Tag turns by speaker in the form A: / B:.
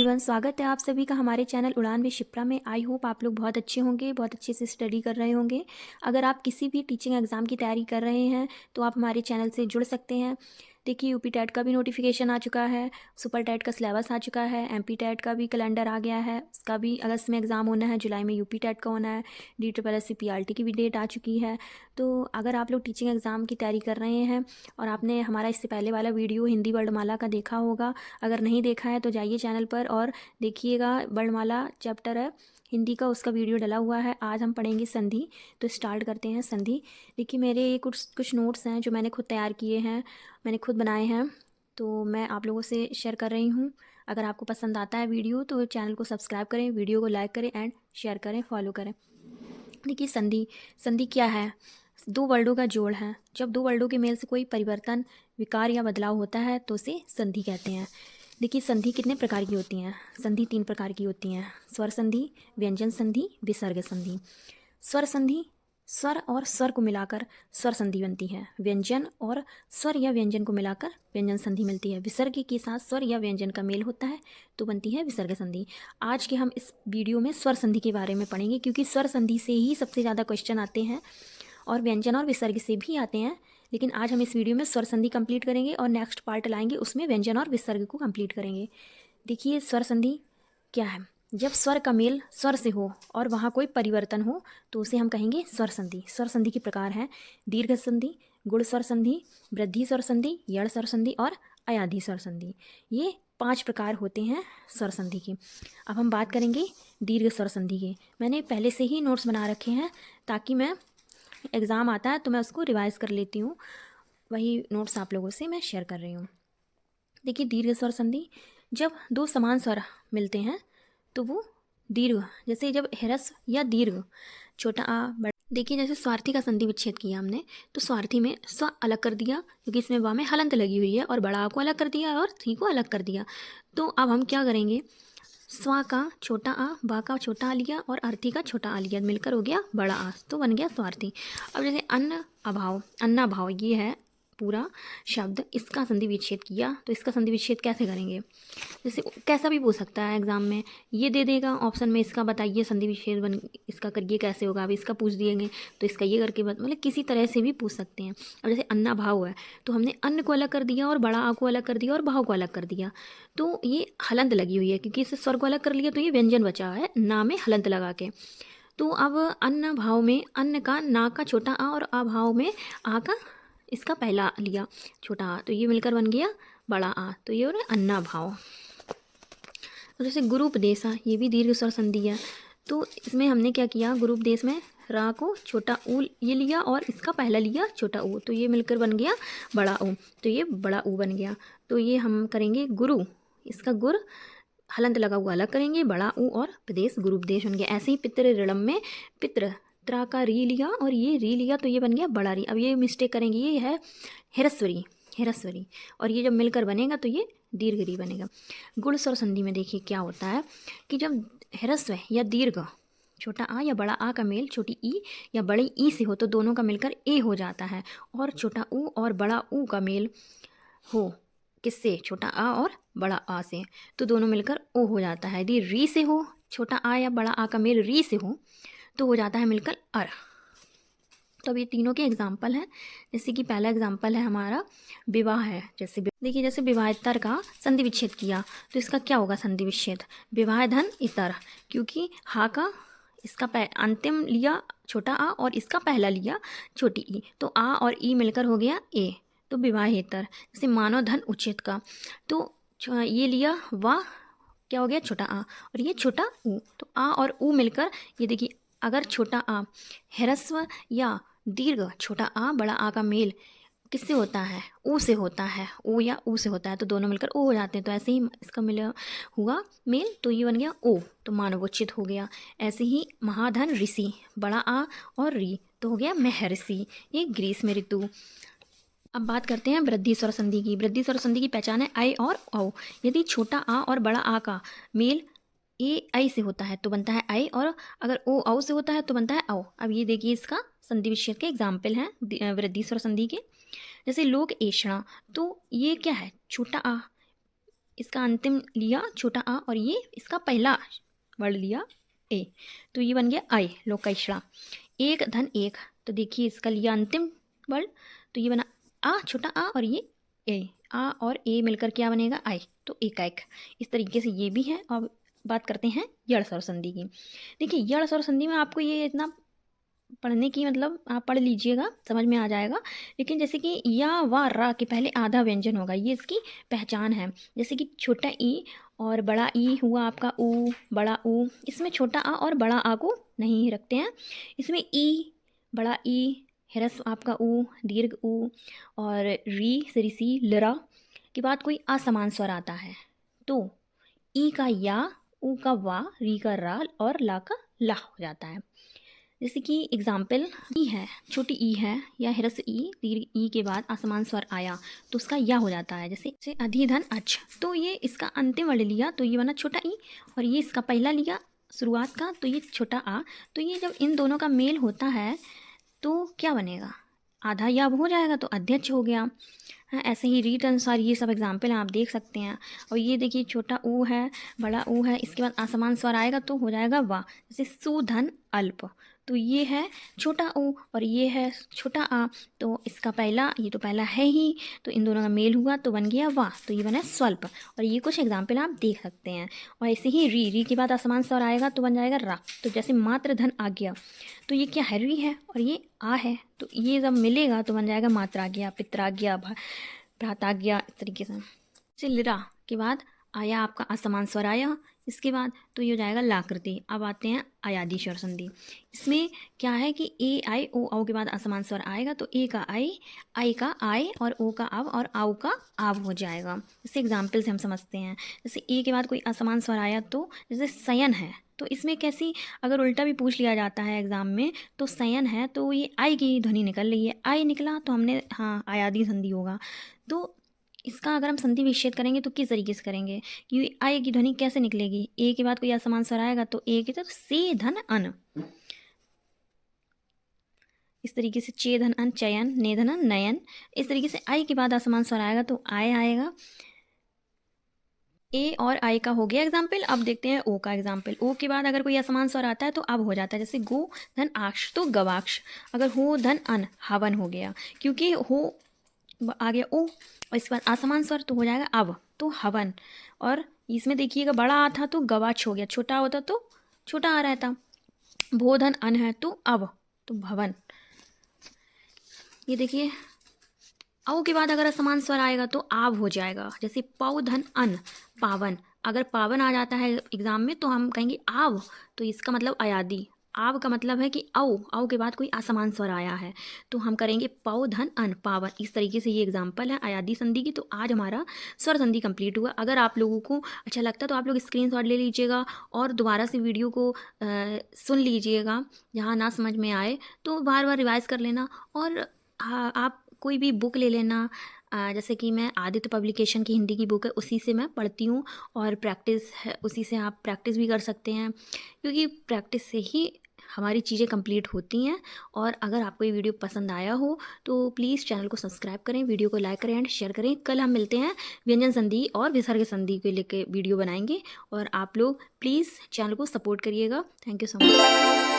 A: Everyone, स्वागत है आप सभी का हमारे चैनल उड़ान विद शिप्रा में। आई होप आप लोग बहुत अच्छे होंगे, बहुत अच्छे से स्टडी कर रहे होंगे। अगर आप किसी भी टीचिंग एग्ज़ाम की तैयारी कर रहे हैं तो आप हमारे चैनल से जुड़ सकते हैं। देखिए, यूपी टेट का भी नोटिफिकेशन आ चुका है, सुपर टेट का सिलेबस आ चुका है, एमपी टेट का भी कैलेंडर आ गया है, उसका भी अगस्त में एग्ज़ाम होना है, जुलाई में यूपी टेट का होना है, DSSC PRT की भी डेट आ चुकी है। तो अगर आप लोग टीचिंग एग्ज़ाम की तैयारी कर रहे हैं और आपने हमारा इससे पहले वाला वीडियो हिंदी वर्णमाला का देखा होगा, अगर नहीं देखा है तो जाइए चैनल पर और देखिएगा। वर्णमाला चैप्टर है हिंदी का, उसका वीडियो डला हुआ है। आज हम पढ़ेंगे संधि, तो स्टार्ट करते हैं संधि। देखिए, मेरे ये कुछ नोट्स हैं जो मैंने खुद तैयार किए हैं, मैंने खुद बनाए हैं, तो मैं आप लोगों से शेयर कर रही हूँ। अगर आपको पसंद आता है वीडियो तो चैनल को सब्सक्राइब करें, वीडियो को लाइक करें एंड शेयर करें, फॉलो करें। देखिए, संधि संधि क्या है? दो वर्डों का जोड़ है। जब दो वर्डों के मेल से कोई परिवर्तन, विकार या बदलाव होता है तो उसे संधि कहते हैं। देखिए, संधि कितने प्रकार की होती हैं? संधि 3 प्रकार की होती हैं: स्वर संधि, व्यंजन संधि, विसर्ग संधि। स्वर संधि, स्वर और स्वर को मिलाकर स्वर संधि बनती है। व्यंजन और स्वर या व्यंजन को मिलाकर व्यंजन संधि मिलती है। विसर्ग के साथ स्वर या व्यंजन का मेल होता है तो बनती है विसर्ग संधि। आज के हम इस वीडियो में स्वर संधि के बारे में पढ़ेंगे, क्योंकि स्वर संधि से ही सबसे ज़्यादा क्वेश्चन आते हैं और व्यंजन और विसर्ग से भी आते हैं। लेकिन आज हम इस वीडियो में स्वर संधि कंप्लीट करेंगे और नेक्स्ट पार्ट लाएंगे, उसमें व्यंजन और विसर्ग को कंप्लीट करेंगे। देखिए, स्वर संधि क्या है? जब स्वर का मेल स्वर से हो और वहाँ कोई परिवर्तन हो तो उसे हम कहेंगे स्वर संधि। स्वर संधि के प्रकार हैं: दीर्घ संधि, गुण स्वर संधि, वृद्धि स्वर संधि, यड़ स्वर संधि और अयाधि स्वर संधि। ये 5 प्रकार होते हैं स्वर संधि के। अब हम बात करेंगे दीर्घ स्वर संधि के। मैंने पहले से ही नोट्स बना रखे हैं ताकि मैं एग्ज़ाम आता है तो मैं उसको रिवाइज़ कर लेती हूँ, वही नोट्स आप लोगों से मैं शेयर कर रही हूँ। देखिए, दीर्घ स्वर संधि, जब दो समान स्वर मिलते हैं तो वो दीर्घ, जैसे जब ह्रस्व या दीर्घ, छोटा आ बड़ा। देखिए, जैसे स्वार्थी का संधि विच्छेद किया हमने, तो स्वार्थी में स्व अलग कर दिया क्योंकि इसमें वा में हलंत लगी हुई है, और बड़ा आ को अलग कर दिया और थी को अलग कर दिया। तो अब हम क्या करेंगे? स्वा का छोटा आ, बा का छोटा आ लिया और अर्थी का छोटा आ लिया, मिलकर हो गया बड़ा आ, तो बन गया स्वार्थी। अब जैसे अन्न अभाव, अन्नाभाव, ये है पूरा शब्द, इसका संधि विच्छेद किया, तो इसका संधि विच्छेद कैसे करेंगे? जैसे कैसा भी पूछ सकता है एग्जाम में, ये दे देगा ऑप्शन में, इसका बताइए संधि विच्छेद बन इसका करिए कैसे होगा। अब इसका पूछ दिएंगे तो इसका ये करके मतलब किसी तरह से भी पूछ सकते हैं। अब जैसे अन्ना भाव है तो हमने अन्न को अलग कर दिया और बड़ा आ को अलग कर दिया और भाव को अलग कर दिया, तो ये हलंत लगी हुई है क्योंकि इसे स्वर को अलग कर लिया तो ये व्यंजन बचा है ना में हलंत लगा के। तो अब अन्न भाव में अन्न का ना का छोटा आ और अभाव में आ का इसका पहला लिया छोटा आ, तो ये मिलकर बन गया बड़ा आ, तो ये हो रहा है अन्ना भाव। तो जैसे गुरूपदेश, ये भी दीर्घ स्वर संधि है, तो इसमें हमने क्या किया? गुरूपदेश में रा को छोटा ऊ ये लिया और इसका पहला लिया छोटा ऊ, तो ये मिलकर बन गया बड़ा ऊ, तो ये बड़ा ऊ बन गया। तो ये हम करेंगे गुरु, इसका गुर हलंत लगा हुआ अलग करेंगे, बड़ा ऊ और प्रदेश गुरूपदेश बन गया। ऐसे ही पितृ ऋणम में पितृ त्रा का री लिया और ये री लिया तो ये बन गया बड़ा री। अब ये मिस्टेक करेंगे, ये है हिरस्वरी, हिरस्वरी, और ये जब मिलकर बनेगा तो ये दीर्घ री बनेगा। गुण स्वर संधि में देखिए क्या होता है कि जब ह्रस्व या दीर्घ, छोटा आ या बड़ा आ का मेल छोटी ई या बड़ी ई से हो तो दोनों का मिलकर ए हो जाता है, और छोटा ऊ और बड़ा ऊ का मेल हो किससे? छोटा आ और बड़ा आ से, तो दोनों मिलकर ओ हो जाता है। यदि री से हो, छोटा आ या बड़ा आ का मेल री से हो तो हो जाता है मिलकर अर। तो अब ये तीनों के एग्जाम्पल हैं। जैसे कि पहला एग्जाम्पल है हमारा विवाह है। जैसे देखिए, जैसे विवाहेतर का संधि विच्छेद किया तो इसका क्या होगा संधि विच्छेद? विवाह धन इतर, क्योंकि हा का इसका अंतिम लिया छोटा आ और इसका पहला लिया छोटी ई, तो आ और ई मिलकर हो गया ए, तो विवाहेतर। जैसे मानव धन उचित का, तो ये लिया वाह, क्या हो गया? छोटा आ, और ये छोटा ऊ, तो आ और ऊ मिलकर, ये देखिए अगर छोटा आ ह्रस्व या दीर्घ, छोटा आ बड़ा आ का मेल किससे होता है? ऊ से होता है, ऊ या ऊ से होता है, तो दोनों मिलकर ओ हो जाते हैं। तो ऐसे ही इसका मिला हुआ मेल, तो ये बन गया ओ, तो मानवोचित हो गया। ऐसे ही महाधन ऋषि, बड़ा आ और री, तो हो गया महर्षि, ये ग्रीष्म ऋतु। अब बात करते हैं वृद्धि स्वर संधि की। वृद्धि स्वर संधि की पहचान है आई और औ। यदि छोटा आ और बड़ा आ का मेल ए आई से होता है तो बनता है आई, और अगर ओ औ से होता है तो बनता है औ। अब ये देखिए इसका संधि विच्छेद के एग्जाम्पल हैं वृद्धि स्वर संधि के। जैसे लोक ऐषणा, तो ये क्या है? छोटा आ इसका अंतिम लिया छोटा आ और ये इसका पहला वर्ड लिया ए, तो ये बन गया आय, लोकैषणा। एक धन एक, तो देखिए इसका लिया अंतिम वर्ड, तो ये बना आ, छोटा आ और ये ए, आ और ए मिलकर क्या बनेगा आय, तो एकाएक। इस तरीके से ये भी है। अब बात करते हैं यड़ स्वर संधि की। देखिए यड़ स्वर संधि में आपको ये इतना पढ़ने की मतलब आप पढ़ लीजिएगा, समझ में आ जाएगा। लेकिन जैसे कि या व रा के पहले आधा व्यंजन होगा, ये इसकी पहचान है। जैसे कि छोटा ई और बड़ा ई हुआ आपका ऊ, बड़ा ऊ। इसमें छोटा आ और बड़ा आ को नहीं रखते हैं। इसमें ई, बड़ा ई, ह्रस्व आपका ऊ, दीर्घ ऊ और री सरी सी लरा के बाद कोई असमान स्वर आता है, तो ई का या, ऊ का वा, री का रा और ला का ला हो जाता है। जैसे कि एग्जाम्पल ई है, छोटी ई है या ह्रस्व ई, दीर्घ ई के बाद असमान स्वर आया तो उसका या हो जाता है। जैसे अधिधन अच, तो ये इसका अंतिम वर्ड लिया तो ये बना छोटा ई, और ये इसका पहला लिया शुरुआत का तो ये छोटा आ। तो ये जब इन दोनों का मेल होता है तो क्या बनेगा, आधा या हो जाएगा तो अध्यक्ष हो गया। हाँ, ऐसे ही रीट अनुसार ये सब एग्जाम्पल आप देख सकते हैं। और ये देखिए छोटा ऊ है, बड़ा ऊ है, इसके बाद असमान स्वर आएगा तो हो जाएगा वा। जैसे सुधन अल्प, तो ये है छोटा ऊ और ये है छोटा आ, तो इसका पहला, ये तो पहला है ही, तो इन दोनों का मेल हुआ तो बन गया वा, तो ये बना स्वल्प। और ये कुछ एग्जाम्पल आप देख सकते हैं। और ऐसे ही री के बाद असमान स्वर आएगा तो बन जाएगा रा। तो जैसे मात्र धन आज्ञा, तो ये क्या है, री है और ये आ है, तो ये जब मिलेगा तो बन जाएगा मात्राज्ञा, पित्राज्ञा, भ्राताज्ञा, इस तरीके से। लिरा के बाद आया आपका असमान स्वर आया, इसके बाद तो ये हो जाएगा लाकृति। अब आते हैं अयादि स्वर संधि। इसमें क्या है कि ए आई ओ औ के बाद असमान स्वर आएगा तो ए का आई का आय और ओ का अब और आउ का आव हो जाएगा। जैसे एग्जाम्पल से हम समझते हैं। जैसे ए के बाद कोई असमान स्वर आया तो जैसे शयन है, तो इसमें कैसी, अगर उल्टा भी पूछ लिया जाता है एग्जाम में, तो शयन है तो ये आई की ध्वनि निकल रही है, आई निकला तो हमने हाँ अयादि संधि होगा। तो इसका अगर हम संधि विच्छेद करेंगे तो किस तरीके से करेंगे कि आय की ध्वनि कैसे निकलेगी, ए के बाद कोई असमान स्वर आएगा तो ए की तरफ से धन अन, इस तरीके से चे धन अन चयन, ने धन अन नयन। इस तरीके से आई के बाद असमान स्वर आएगा तो आय आएगा। ए और आई का हो गया एग्जाम्पल। अब देखते हैं ओ का एग्जाम्पल। ओ के बाद अगर कोई असमान स्वर आता है तो अब हो जाता है। जैसे गो धन आक्ष तो गवाक्ष, अगर हो धन अन हवन हो गया, क्योंकि हो आ गया ओ और इसके बाद असमान स्वर तो हो जाएगा अब, तो हवन। और इसमें देखिएगा बड़ा आ था तो गवाक्ष हो गया, छोटा होता तो छोटा आ रहता। भो धन अन है तो अब, तो भवन। ये देखिए औ के बाद अगर असमान स्वर आएगा तो आव हो जाएगा। जैसे पौ धन अन पावन, अगर पावन आ जाता है एग्जाम में तो हम कहेंगे आव, तो इसका मतलब अयादि। आव का मतलब है कि औ के बाद कोई असमान स्वर आया है तो हम करेंगे पौ धन अन पावन। इस तरीके से ये एग्जाम्पल है अयादि संधि की। तो आज हमारा स्वर संधि कंप्लीट हुआ। अगर आप लोगों को अच्छा लगता तो आप लोग स्क्रीनशॉट ले लीजिएगा और दोबारा से वीडियो को सुन लीजिएगा। जहाँ ना समझ में आए तो बार बार रिवाइज कर लेना। और हाँ, आप कोई भी बुक ले लेना, जैसे कि मैं आदित्य पब्लिकेशन की हिंदी की बुक है, उसी से मैं पढ़ती हूँ और प्रैक्टिस है, उसी से आप प्रैक्टिस भी कर सकते हैं, क्योंकि प्रैक्टिस से ही हमारी चीज़ें कंप्लीट होती हैं। और अगर आपको ये वीडियो पसंद आया हो तो प्लीज़ चैनल को सब्सक्राइब करें, वीडियो को लाइक करें एंड शेयर करें। कल हम मिलते हैं व्यंजन संधि और विसर्ग संधि को लेकर वीडियो बनाएंगे, और आप लोग प्लीज़ चैनल को सपोर्ट करिएगा। Thank you so much.